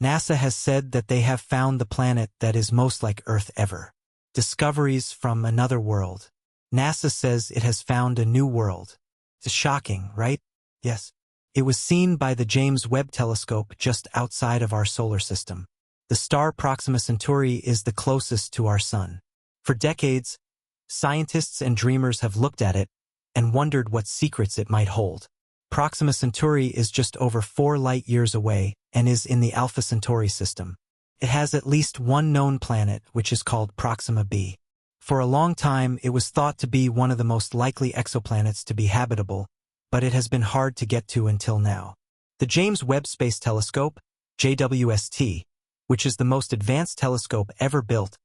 NASA has said that they have found the planet that is most like Earth ever. Discoveries from another world. NASA says it has found a new world. It's shocking, right? Yes. It was seen by the James Webb Telescope just outside of our solar system. The star Proxima Centauri is the closest to our Sun. For decades, scientists and dreamers have looked at it and wondered what secrets it might hold. Proxima Centauri is just over 4 light-years away and is in the Alpha Centauri system. It has at least one known planet, which is called Proxima B. For a long time, it was thought to be one of the most likely exoplanets to be habitable, but it has been hard to get to until now. The James Webb Space Telescope, JWST, which is the most advanced telescope ever built,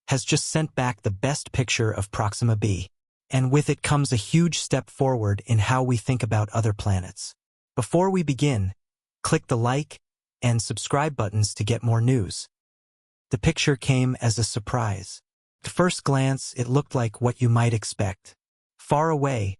has just sent back the best picture of Proxima B. And with it comes a huge step forward in how we think about other planets. Before we begin, click the like and subscribe buttons to get more news. The picture came as a surprise. At first glance, it looked like what you might expect. Far away,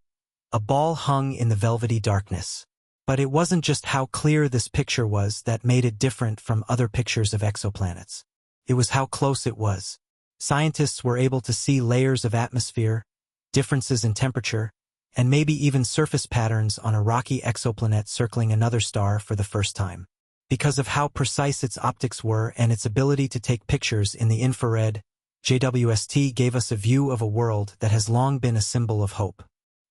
a ball hung in the velvety darkness. But it wasn't just how clear this picture was that made it different from other pictures of exoplanets. It was how close it was. Scientists were able to see layers of atmosphere, differences in temperature, and maybe even surface patterns on a rocky exoplanet circling another star for the first time. Because of how precise its optics were and its ability to take pictures in the infrared, JWST gave us a view of a world that has long been a symbol of hope.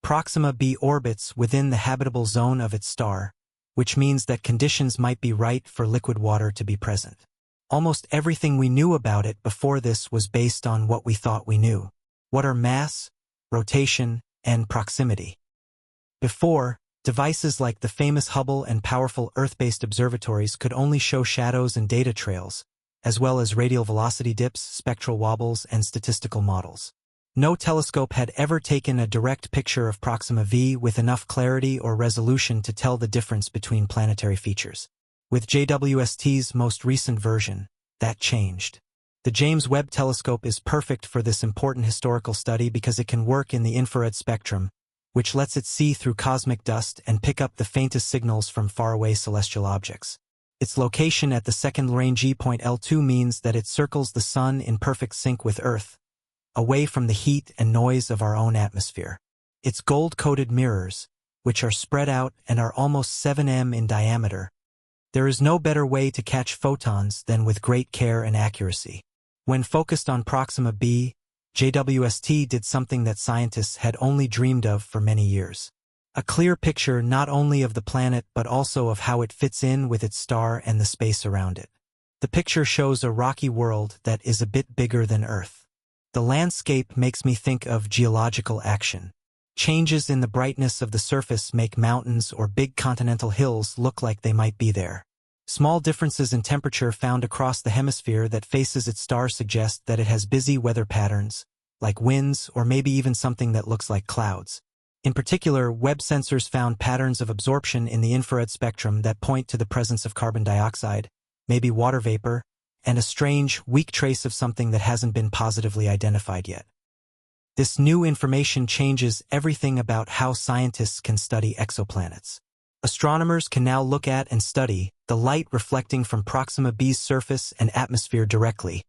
Proxima B orbits within the habitable zone of its star, which means that conditions might be right for liquid water to be present. Almost everything we knew about it before this was based on what we thought we knew. What are mass, rotation, and proximity? Before, devices like the famous Hubble and powerful Earth-based observatories could only show shadows and data trails, as well as radial velocity dips, spectral wobbles, and statistical models. No telescope had ever taken a direct picture of Proxima V with enough clarity or resolution to tell the difference between planetary features. With JWST's most recent version, that changed. The James Webb Telescope is perfect for this important historical study because it can work in the infrared spectrum, which lets it see through cosmic dust and pick up the faintest signals from faraway celestial objects. Its location at the second Lagrange point L2 means that it circles the Sun in perfect sync with Earth, away from the heat and noise of our own atmosphere. Its gold-coated mirrors, which are spread out and are almost 7 m in diameter. There is no better way to catch photons than with great care and accuracy. When focused on Proxima B, JWST did something that scientists had only dreamed of for many years. A clear picture not only of the planet but also of how it fits in with its star and the space around it. The picture shows a rocky world that is a bit bigger than Earth. The landscape makes me think of geological action. Changes in the brightness of the surface make mountains or big continental hills look like they might be there. Small differences in temperature found across the hemisphere that faces its star suggest that it has busy weather patterns, like winds or maybe even something that looks like clouds. In particular, Webb sensors found patterns of absorption in the infrared spectrum that point to the presence of carbon dioxide, maybe water vapor, and a strange, weak trace of something that hasn't been positively identified yet. This new information changes everything about how scientists can study exoplanets. Astronomers can now look at and study the light reflecting from Proxima B's surface and atmosphere directly,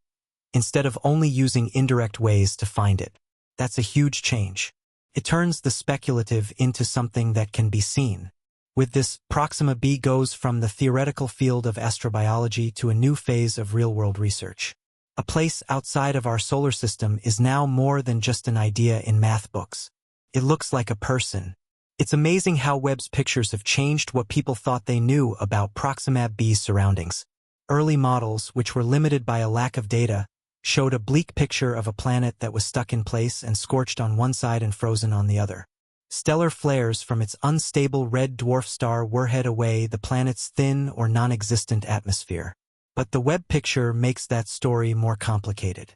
instead of only using indirect ways to find it. That's a huge change. It turns the speculative into something that can be seen. With this, Proxima B goes from the theoretical field of astrobiology to a new phase of real-world research. A place outside of our solar system is now more than just an idea in math books. It looks like a person. It's amazing how Webb's pictures have changed what people thought they knew about Proxima B's surroundings. Early models, which were limited by a lack of data, showed a bleak picture of a planet that was stuck in place and scorched on one side and frozen on the other. Stellar flares from its unstable red dwarf star warhead away the planet's thin or non-existent atmosphere. But the Webb picture makes that story more complicated.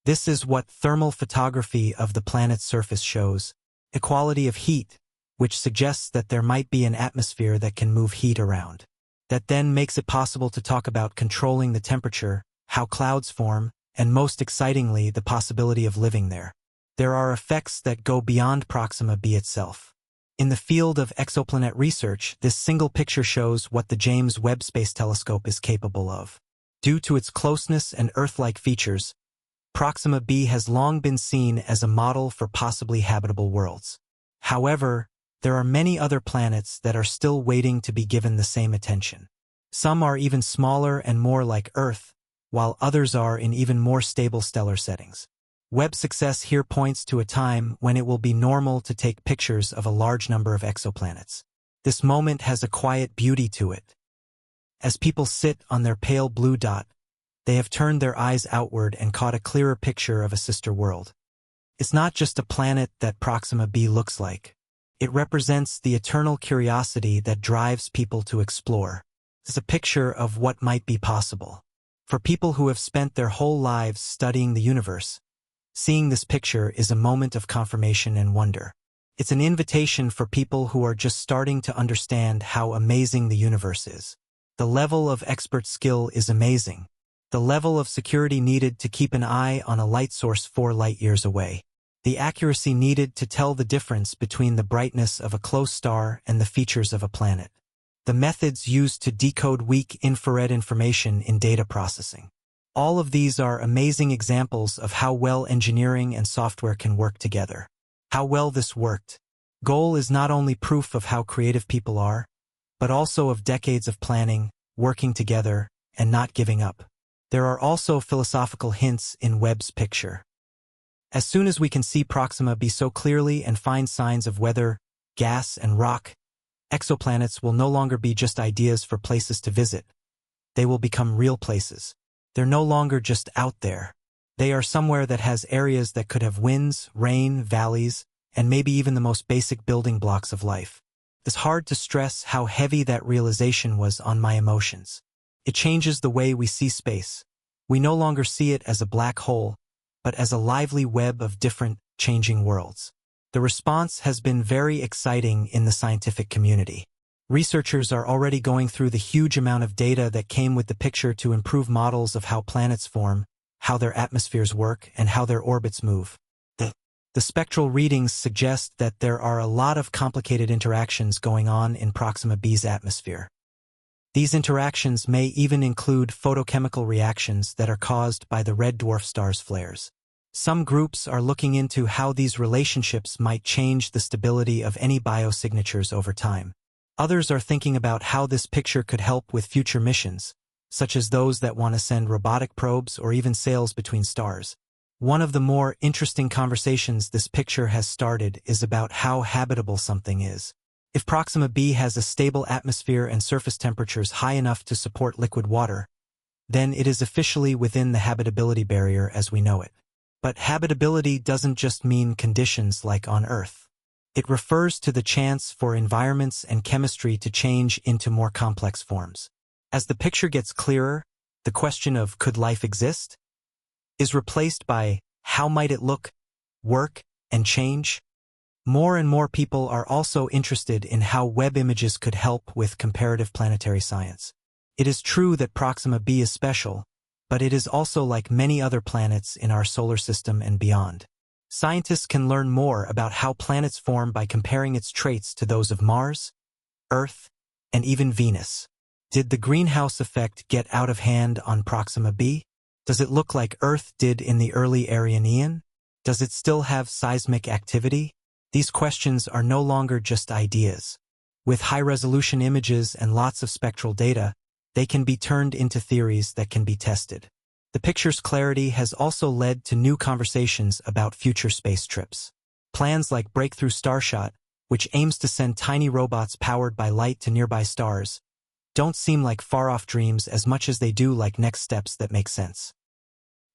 This is what thermal photography of the planet's surface shows: equality of heat, which suggests that there might be an atmosphere that can move heat around. That then makes it possible to talk about controlling the temperature, how clouds form, and most excitingly, the possibility of living there. There are effects that go beyond Proxima B itself. In the field of exoplanet research, this single picture shows what the James Webb Space Telescope is capable of. Due to its closeness and Earth-like features, Proxima B has long been seen as a model for possibly habitable worlds. However, there are many other planets that are still waiting to be given the same attention. Some are even smaller and more like Earth, while others are in even more stable stellar settings. Webb's success here points to a time when it will be normal to take pictures of a large number of exoplanets. This moment has a quiet beauty to it. As people sit on their pale blue dot, they have turned their eyes outward and caught a clearer picture of a sister world. It's not just a planet that Proxima B looks like. It represents the eternal curiosity that drives people to explore. It's a picture of what might be possible. For people who have spent their whole lives studying the universe, seeing this picture is a moment of confirmation and wonder. It's an invitation for people who are just starting to understand how amazing the universe is. The level of expert skill is amazing. The level of security needed to keep an eye on a light source 4 light-years away. The accuracy needed to tell the difference between the brightness of a close star and the features of a planet. The methods used to decode weak infrared information in data processing. All of these are amazing examples of how well engineering and software can work together. How well this worked. Goal is not only proof of how creative people are, but also of decades of planning, working together, and not giving up. There are also philosophical hints in Webb's picture. As soon as we can see Proxima B so clearly and find signs of weather, gas, and rock, exoplanets will no longer be just ideas for places to visit. They will become real places. They're no longer just out there. They are somewhere that has areas that could have winds, rain, valleys, and maybe even the most basic building blocks of life. It's hard to stress how heavy that realization was on my emotions. It changes the way we see space. We no longer see it as a black hole, but as a lively web of different, changing worlds. The response has been very exciting in the scientific community. Researchers are already going through the huge amount of data that came with the picture to improve models of how planets form, how their atmospheres work, and how their orbits move. The spectral readings suggest that there are a lot of complicated interactions going on in Proxima B's atmosphere. These interactions may even include photochemical reactions that are caused by the red dwarf star's flares. Some groups are looking into how these relationships might change the stability of any biosignatures over time. Others are thinking about how this picture could help with future missions, such as those that want to send robotic probes or even sails between stars. One of the more interesting conversations this picture has started is about how habitable something is. If Proxima B has a stable atmosphere and surface temperatures high enough to support liquid water, then it is officially within the habitability barrier as we know it. But habitability doesn't just mean conditions like on Earth. It refers to the chance for environments and chemistry to change into more complex forms. As the picture gets clearer, the question of could life exist is replaced by how might it look, work, and change. More and more people are also interested in how Webb images could help with comparative planetary science. It is true that Proxima B is special, but it is also like many other planets in our solar system and beyond. Scientists can learn more about how planets form by comparing its traits to those of Mars, Earth, and even Venus. Did the greenhouse effect get out of hand on Proxima B? Does it look like Earth did in the early Arianean? Does it still have seismic activity? These questions are no longer just ideas. With high-resolution images and lots of spectral data, they can be turned into theories that can be tested. The picture's clarity has also led to new conversations about future space trips. Plans like Breakthrough Starshot, which aims to send tiny robots powered by light to nearby stars, don't seem like far-off dreams as much as they do like next steps that make sense.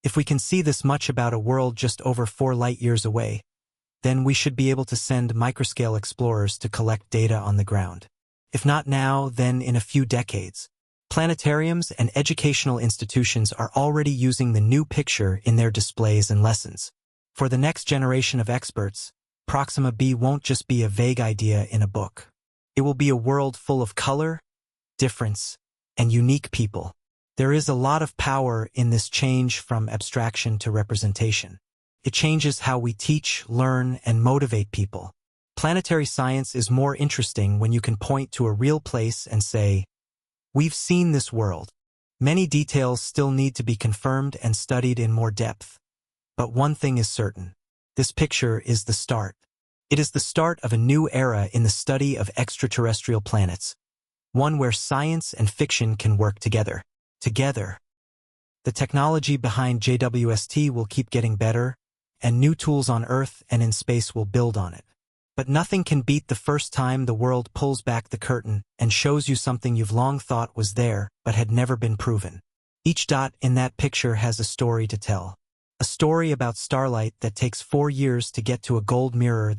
If we can see this much about a world just over 4 light-years away, then we should be able to send microscale explorers to collect data on the ground. If not now, then in a few decades. Planetariums and educational institutions are already using the new picture in their displays and lessons. For the next generation of experts, Proxima B won't just be a vague idea in a book. It will be a world full of color, difference, and unique people. There is a lot of power in this change from abstraction to representation. It changes how we teach, learn, and motivate people. Planetary science is more interesting when you can point to a real place and say, "We've seen this world." Many details still need to be confirmed and studied in more depth. But one thing is certain. This picture is the start. It is the start of a new era in the study of extraterrestrial planets, one where science and fiction can work together. The technology behind JWST will keep getting better, and new tools on Earth and in space will build on it. But nothing can beat the first time the world pulls back the curtain and shows you something you've long thought was there but had never been proven. Each dot in that picture has a story to tell. A story about starlight that takes 4 years to get to a gold mirror